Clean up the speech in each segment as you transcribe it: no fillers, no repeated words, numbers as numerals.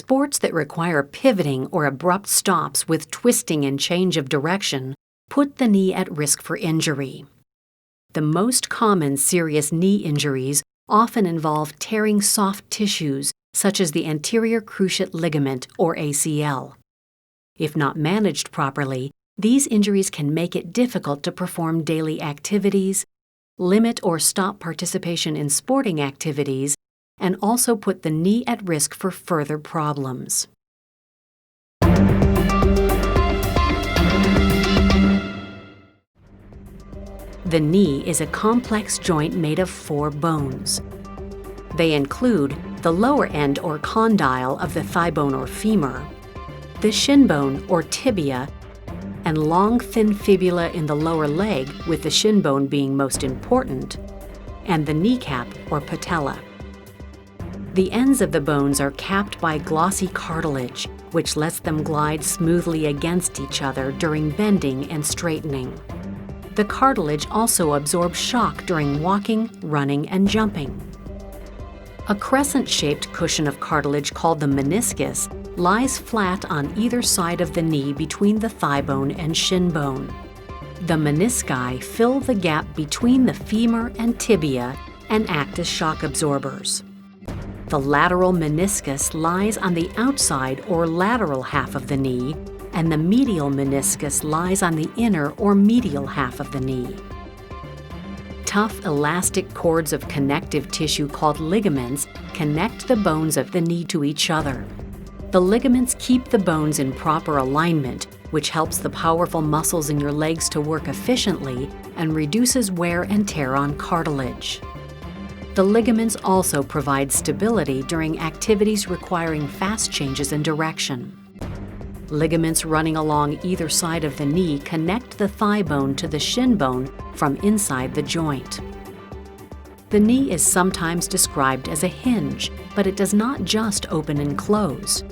Sports that require pivoting or abrupt stops with twisting and change of direction put the knee at risk for injury. The most common serious knee injuries often involve tearing soft tissues, such as the anterior cruciate ligament or ACL. If not managed properly, these injuries can make it difficult to perform daily activities, limit or stop participation in sporting activities, and also put the knee at risk for further problems. The knee is a complex joint made of 4 bones. They include the lower end or condyle of the thigh bone or femur, the shin bone or tibia, and long thin fibula in the lower leg, with the shin bone being most important, and the kneecap or patella. The ends of the bones are capped by glossy cartilage, which lets them glide smoothly against each other during bending and straightening. The cartilage also absorbs shock during walking, running, and jumping. A crescent-shaped cushion of cartilage called the meniscus lies flat on either side of the knee between the thigh bone and shin bone. The menisci fill the gap between the femur and tibia and act as shock absorbers. The lateral meniscus lies on the outside or lateral half of the knee, and the medial meniscus lies on the inner or medial half of the knee. Tough, elastic cords of connective tissue called ligaments connect the bones of the knee to each other. The ligaments keep the bones in proper alignment, which helps the powerful muscles in your legs to work efficiently and reduces wear and tear on cartilage. The ligaments also provide stability during activities requiring fast changes in direction. Ligaments running along either side of the knee connect the thigh bone to the shin bone from inside the joint. The knee is sometimes described as a hinge, but it does not just open and close.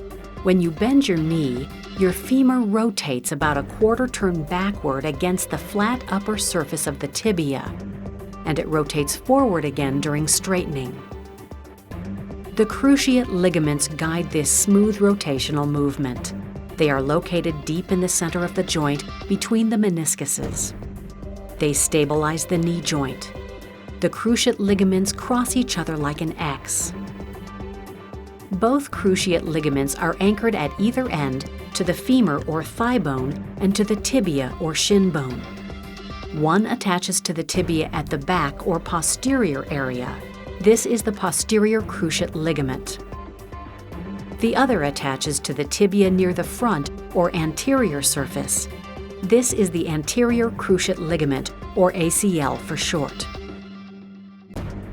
When you bend your knee, your femur rotates about a quarter turn backward against the flat upper surface of the tibia, and it rotates forward again during straightening. The cruciate ligaments guide this smooth rotational movement. They are located deep in the center of the joint between the meniscuses. They stabilize the knee joint. The cruciate ligaments cross each other like an X. Both cruciate ligaments are anchored at either end to the femur or thigh bone and to the tibia or shin bone. One attaches to the tibia at the back or posterior area. This is the posterior cruciate ligament. The other attaches to the tibia near the front or anterior surface. This is the anterior cruciate ligament, or ACL for short.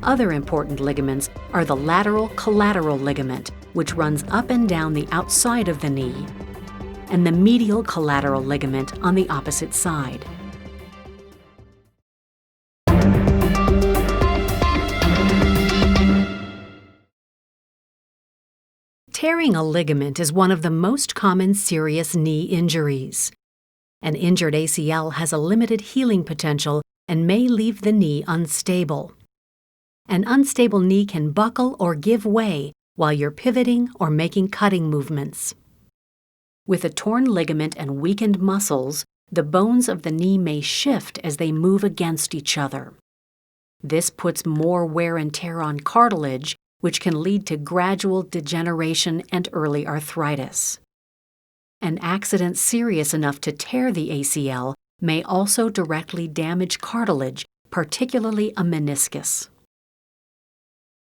Other important ligaments are the lateral collateral ligament, which runs up and down the outside of the knee, and the medial collateral ligament on the opposite side. Tearing a ligament is one of the most common serious knee injuries. An injured ACL has a limited healing potential and may leave the knee unstable. An unstable knee can buckle or give way while you're pivoting or making cutting movements. With a torn ligament and weakened muscles, the bones of the knee may shift as they move against each other. This puts more wear and tear on cartilage, which can lead to gradual degeneration and early arthritis. An accident serious enough to tear the ACL may also directly damage cartilage, particularly a meniscus.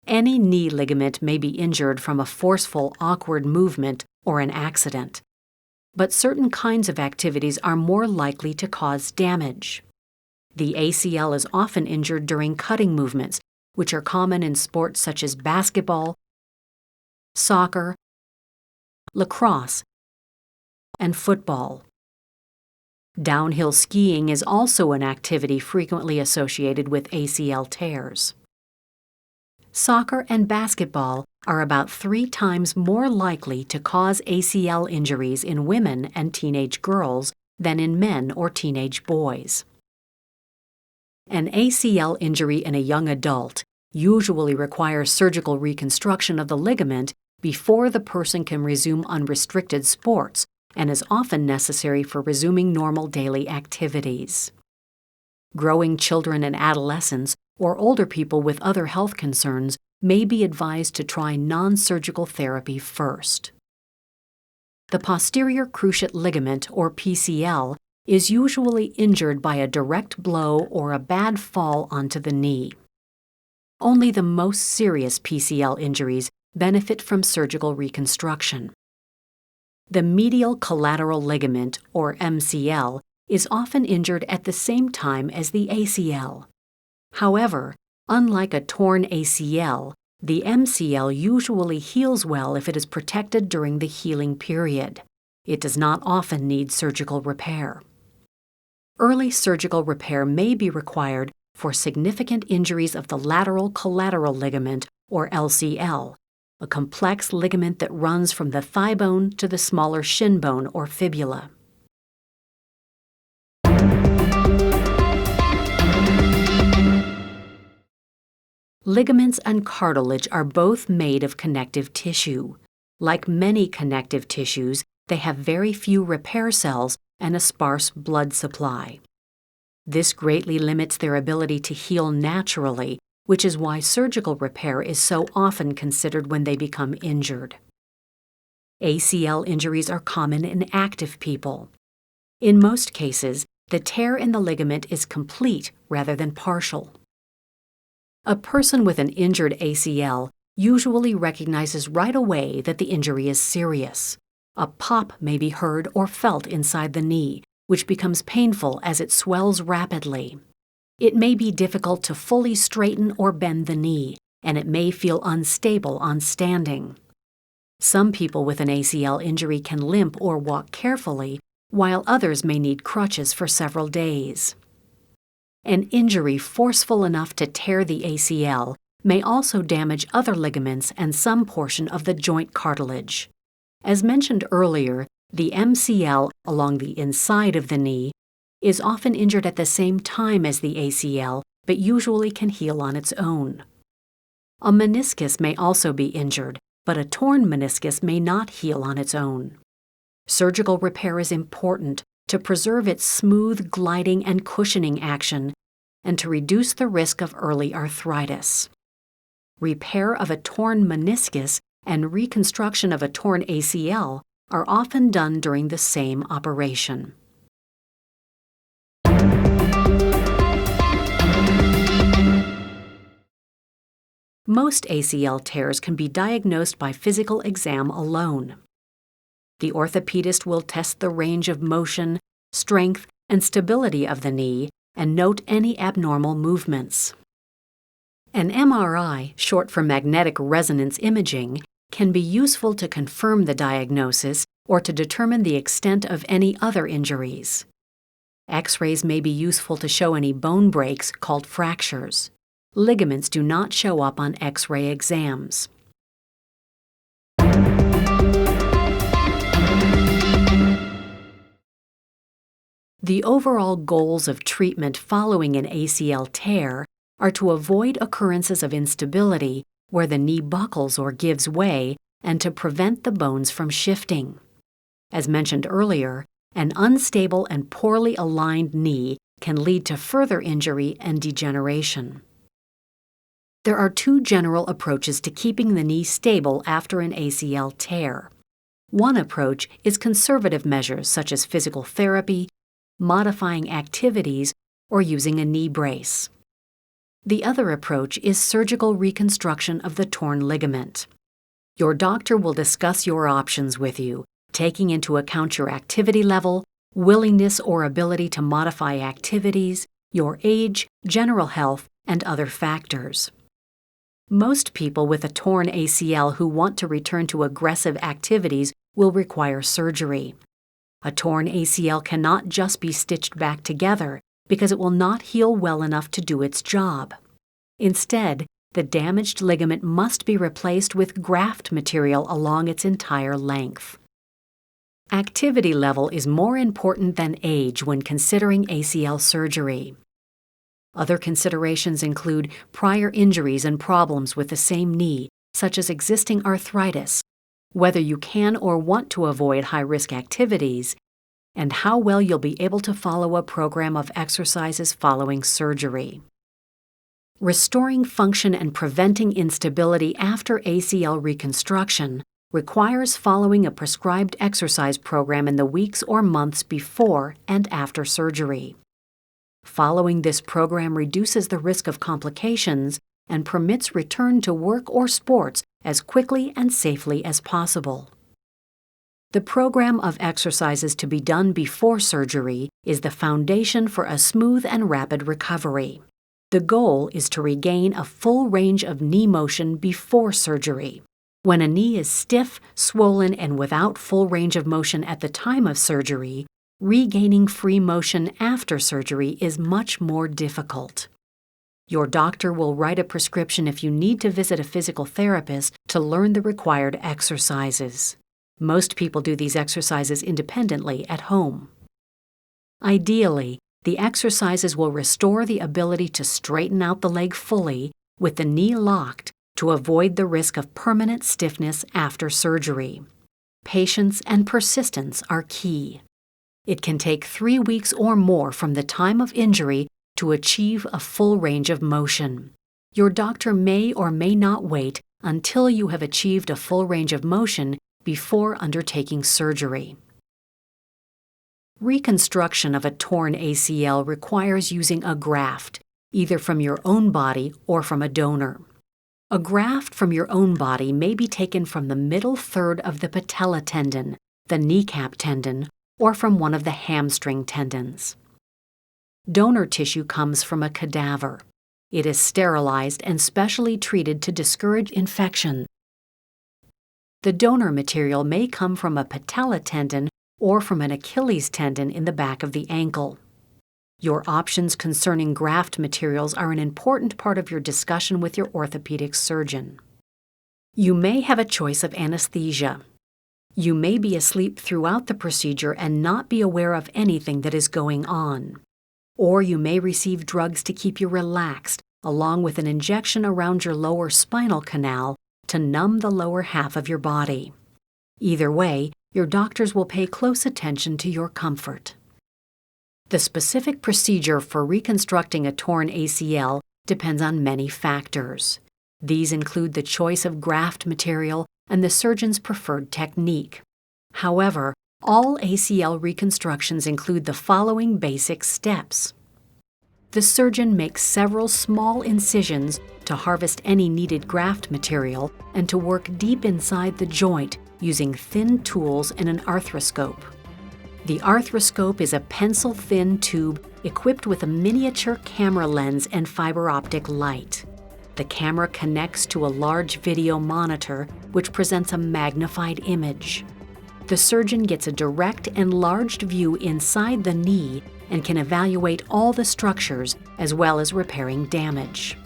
Any knee ligament may be injured from a forceful, awkward movement or an accident, but certain kinds of activities are more likely to cause damage. The ACL is often injured during cutting movements, which are common in sports such as basketball, soccer, lacrosse, and football. Downhill skiing is also an activity frequently associated with ACL tears. Soccer and basketball are about 3 times more likely to cause ACL injuries in women and teenage girls than in men or teenage boys. An ACL injury in a young adult usually requires surgical reconstruction of the ligament before the person can resume unrestricted sports and is often necessary for resuming normal daily activities. Growing children and adolescents or older people with other health concerns may be advised to try non-surgical therapy first. The posterior cruciate ligament, or PCL, is usually injured by a direct blow or a bad fall onto the knee. Only the most serious PCL injuries benefit from surgical reconstruction. The medial collateral ligament, or MCL, is often injured at the same time as the ACL. However, unlike a torn ACL, the MCL usually heals well if it is protected during the healing period. It does not often need surgical repair. Early surgical repair may be required for significant injuries of the lateral collateral ligament, or LCL, a complex ligament that runs from the thigh bone to the smaller shin bone or fibula. Ligaments and cartilage are both made of connective tissue. Like many connective tissues, they have very few repair cells and a sparse blood supply. This greatly limits their ability to heal naturally, which is why surgical repair is so often considered when they become injured. ACL injuries are common in active people. In most cases, the tear in the ligament is complete rather than partial. A person with an injured ACL usually recognizes right away that the injury is serious. A pop may be heard or felt inside the knee, which becomes painful as it swells rapidly. It may be difficult to fully straighten or bend the knee, and it may feel unstable on standing. Some people with an ACL injury can limp or walk carefully, while others may need crutches for several days. An injury forceful enough to tear the ACL may also damage other ligaments and some portion of the joint cartilage. As mentioned earlier, the MCL along the inside of the knee is often injured at the same time as the ACL, but usually can heal on its own. A meniscus may also be injured, but a torn meniscus may not heal on its own. Surgical repair is important to preserve its smooth gliding and cushioning action and to reduce the risk of early arthritis. Repair of a torn meniscus and reconstruction of a torn ACL are often done during the same operation. Most ACL tears can be diagnosed by physical exam alone. The orthopedist will test the range of motion, strength, and stability of the knee and note any abnormal movements. An MRI, short for magnetic resonance imaging, can be useful to confirm the diagnosis or to determine the extent of any other injuries. X-rays may be useful to show any bone breaks called fractures. Ligaments do not show up on X-ray exams. The overall goals of treatment following an ACL tear are to avoid occurrences of instability where the knee buckles or gives way and to prevent the bones from shifting. As mentioned earlier, an unstable and poorly aligned knee can lead to further injury and degeneration. There are two general approaches to keeping the knee stable after an ACL tear. One approach is conservative measures such as physical therapy, modifying activities, or using a knee brace. The other approach is surgical reconstruction of the torn ligament. Your doctor will discuss your options with you, taking into account your activity level, willingness or ability to modify activities, your age, general health, and other factors. Most people with a torn ACL who want to return to aggressive activities will require surgery. A torn ACL cannot just be stitched back together because it will not heal well enough to do its job. Instead, the damaged ligament must be replaced with graft material along its entire length. Activity level is more important than age when considering ACL surgery. Other considerations include prior injuries and problems with the same knee, such as existing arthritis, whether you can or want to avoid high-risk activities, and how well you'll be able to follow a program of exercises following surgery. Restoring function and preventing instability after ACL reconstruction requires following a prescribed exercise program in the weeks or months before and after surgery. Following this program reduces the risk of complications and permits return to work or sports as quickly and safely as possible. The program of exercises to be done before surgery is the foundation for a smooth and rapid recovery. The goal is to regain a full range of knee motion before surgery. When a knee is stiff, swollen, and without full range of motion at the time of surgery, regaining free motion after surgery is much more difficult. Your doctor will write a prescription if you need to visit a physical therapist to learn the required exercises. Most people do these exercises independently at home. Ideally, the exercises will restore the ability to straighten out the leg fully with the knee locked to avoid the risk of permanent stiffness after surgery. Patience and persistence are key. It can take 3 weeks or more from the time of injury to achieve a full range of motion. Your doctor may or may not wait until you have achieved a full range of motion before undertaking surgery. Reconstruction of a torn ACL requires using a graft, either from your own body or from a donor. A graft from your own body may be taken from the middle third of the patella tendon, the kneecap tendon, or from one of the hamstring tendons. Donor tissue comes from a cadaver. It is sterilized and specially treated to discourage infection. The donor material may come from a patella tendon or from an Achilles tendon in the back of the ankle. Your options concerning graft materials are an important part of your discussion with your orthopedic surgeon. You may have a choice of anesthesia. You may be asleep throughout the procedure and not be aware of anything that is going on. Or you may receive drugs to keep you relaxed, along with an injection around your lower spinal canal to numb the lower half of your body. Either way, your doctors will pay close attention to your comfort. The specific procedure for reconstructing a torn ACL depends on many factors. These include the choice of graft material and the surgeon's preferred technique. However, all ACL reconstructions include the following basic steps. The surgeon makes several small incisions to harvest any needed graft material and to work deep inside the joint using thin tools and an arthroscope. The arthroscope is a pencil-thin tube equipped with a miniature camera lens and fiber optic light. The camera connects to a large video monitor, which presents a magnified image. The surgeon gets a direct, enlarged view inside the knee and can evaluate all the structures as well as repairing damage.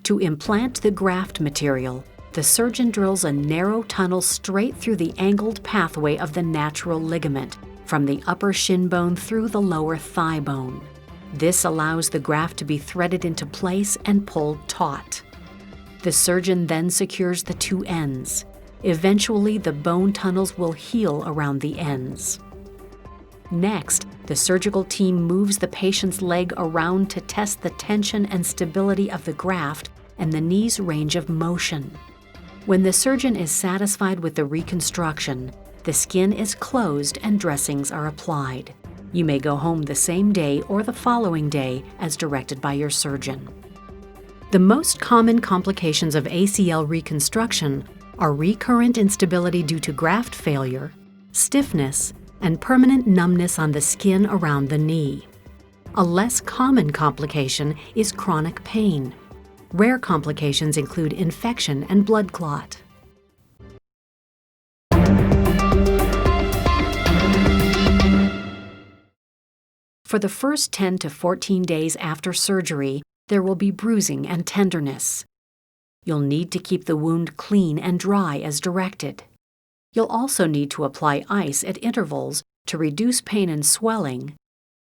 To implant the graft material, the surgeon drills a narrow tunnel straight through the angled pathway of the natural ligament, from the upper shin bone through the lower thigh bone. This allows the graft to be threaded into place and pulled taut. The surgeon then secures the two ends. Eventually, the bone tunnels will heal around the ends. Next, the surgical team moves the patient's leg around to test the tension and stability of the graft and the knee's range of motion. When the surgeon is satisfied with the reconstruction, the skin is closed and dressings are applied. You may go home the same day or the following day as directed by your surgeon. The most common complications of ACL reconstruction are recurrent instability due to graft failure, stiffness, and permanent numbness on the skin around the knee. A less common complication is chronic pain. Rare complications include infection and blood clot. For the first 10 to 14 days after surgery, there will be bruising and tenderness. You'll need to keep the wound clean and dry as directed. You'll also need to apply ice at intervals to reduce pain and swelling,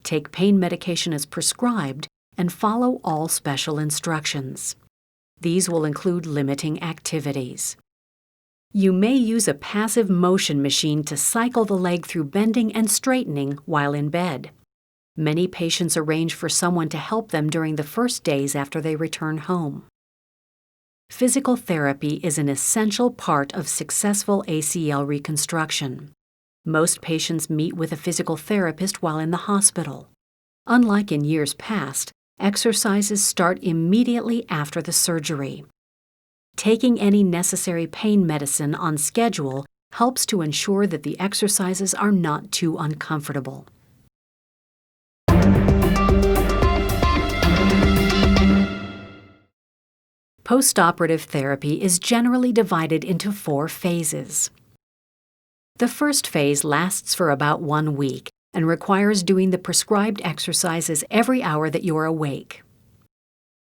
take pain medication as prescribed, and follow all special instructions. These will include limiting activities. You may use a passive motion machine to cycle the leg through bending and straightening while in bed. Many patients arrange for someone to help them during the first days after they return home. Physical therapy is an essential part of successful ACL reconstruction. Most patients meet with a physical therapist while in the hospital. Unlike in years past, exercises start immediately after the surgery. Taking any necessary pain medicine on schedule helps to ensure that the exercises are not too uncomfortable. Postoperative therapy is generally divided into 4 phases. The first phase lasts for about 1 week and requires doing the prescribed exercises every hour that you are awake.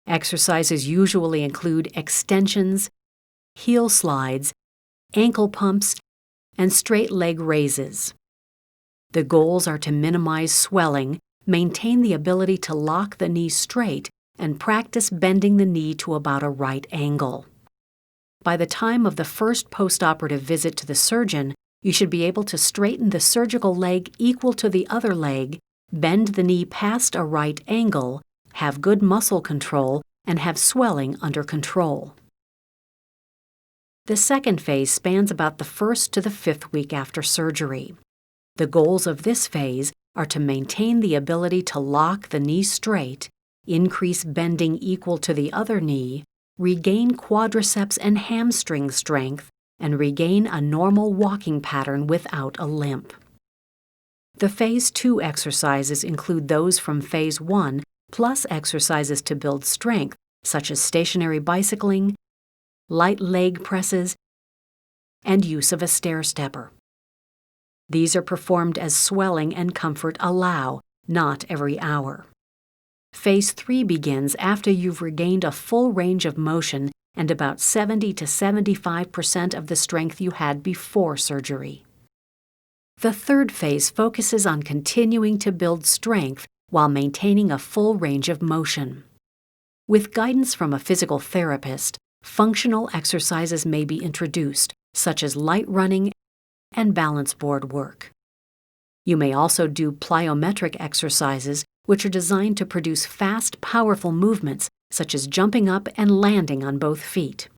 Exercises usually include extensions, heel slides, ankle pumps, and straight leg raises. The goals are to minimize swelling, maintain the ability to lock the knee straight, and practice bending the knee to about a right angle. By the time of the first postoperative visit to the surgeon, you should be able to straighten the surgical leg equal to the other leg, bend the knee past a right angle, have good muscle control, and have swelling under control. The second phase spans about the 1st to the 5th week after surgery. The goals of this phase are to maintain the ability to lock the knee straight, increase bending equal to the other knee, regain quadriceps and hamstring strength, and regain a normal walking pattern without a limp. The Phase 2 exercises include those from Phase 1 plus exercises to build strength, such as stationary bicycling, light leg presses, and use of a stair stepper. These are performed as swelling and comfort allow, not every hour. Phase 3 begins after you've regained a full range of motion and about 70 to 75% of the strength you had before surgery. The third phase focuses on continuing to build strength while maintaining a full range of motion. With guidance from a physical therapist, functional exercises may be introduced, such as light running and balance board work. You may also do plyometric exercises, which are designed to produce fast, powerful movements, such as jumping up and landing on both feet.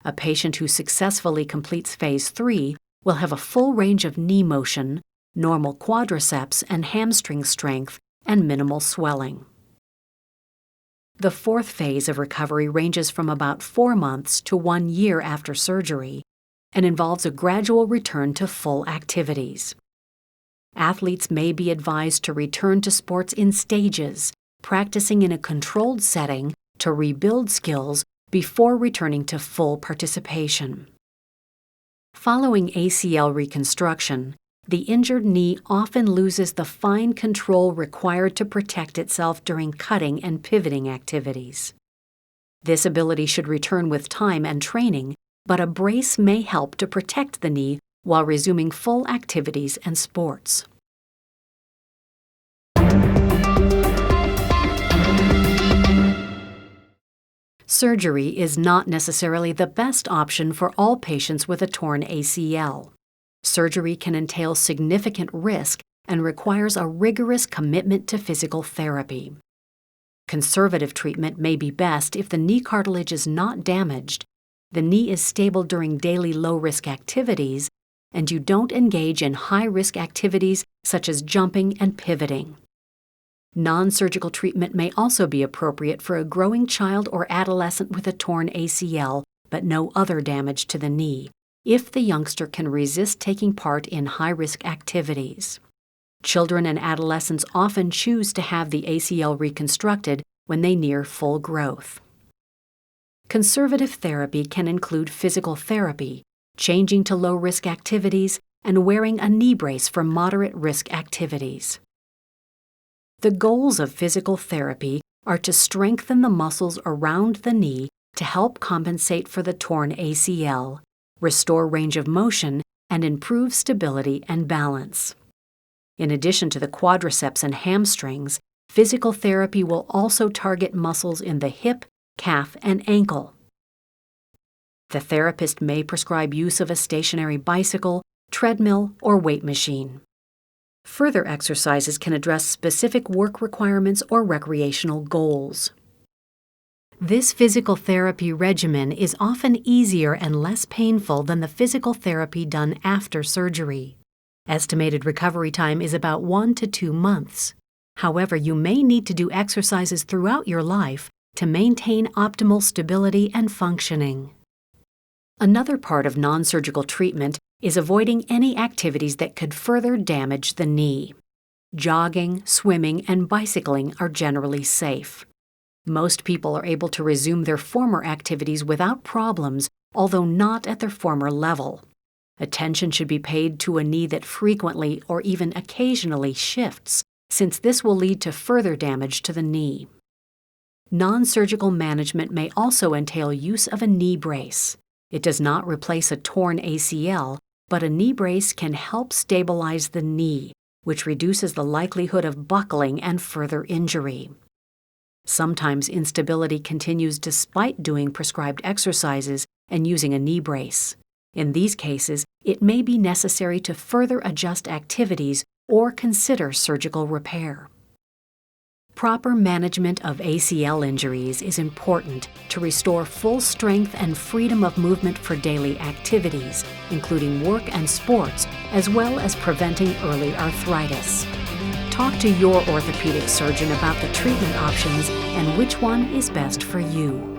A patient who successfully completes Phase 3 will have a full range of knee motion, normal quadriceps and hamstring strength, and minimal swelling. The 4th phase of recovery ranges from about 4 months to 1 year after surgery and involves a gradual return to full activities. Athletes may be advised to return to sports in stages, practicing in a controlled setting to rebuild skills before returning to full participation. Following ACL reconstruction, the injured knee often loses the fine control required to protect itself during cutting and pivoting activities. This ability should return with time and training, but a brace may help to protect the knee while resuming full activities and sports. Surgery is not necessarily the best option for all patients with a torn ACL. Surgery can entail significant risk and requires a rigorous commitment to physical therapy. Conservative treatment may be best if the knee cartilage is not damaged, the knee is stable during daily low-risk activities, and you don't engage in high-risk activities such as jumping and pivoting. Non-surgical treatment may also be appropriate for a growing child or adolescent with a torn ACL but no other damage to the knee, if the youngster can resist taking part in high-risk activities. Children and adolescents often choose to have the ACL reconstructed when they near full growth. Conservative therapy can include physical therapy, changing to low-risk activities, and wearing a knee brace for moderate-risk activities. The goals of physical therapy are to strengthen the muscles around the knee to help compensate for the torn ACL, restore range of motion, and improve stability and balance. In addition to the quadriceps and hamstrings, physical therapy will also target muscles in the hip, calf, and ankle. The therapist may prescribe use of a stationary bicycle, treadmill, or weight machine. Further exercises can address specific work requirements or recreational goals. This physical therapy regimen is often easier and less painful than the physical therapy done after surgery. Estimated recovery time is about 1 to 2 months. However, you may need to do exercises throughout your life to maintain optimal stability and functioning. Another part of non-surgical treatment is avoiding any activities that could further damage the knee. Jogging, swimming, and bicycling are generally safe. Most people are able to resume their former activities without problems, although not at their former level. Attention should be paid to a knee that frequently or even occasionally shifts, since this will lead to further damage to the knee. Non-surgical management may also entail use of a knee brace. It does not replace a torn ACL, but a knee brace can help stabilize the knee, which reduces the likelihood of buckling and further injury. Sometimes instability continues despite doing prescribed exercises and using a knee brace. In these cases, it may be necessary to further adjust activities or consider surgical repair. Proper management of ACL injuries is important to restore full strength and freedom of movement for daily activities, including work and sports, as well as preventing early arthritis. Talk to your orthopedic surgeon about the treatment options and which one is best for you.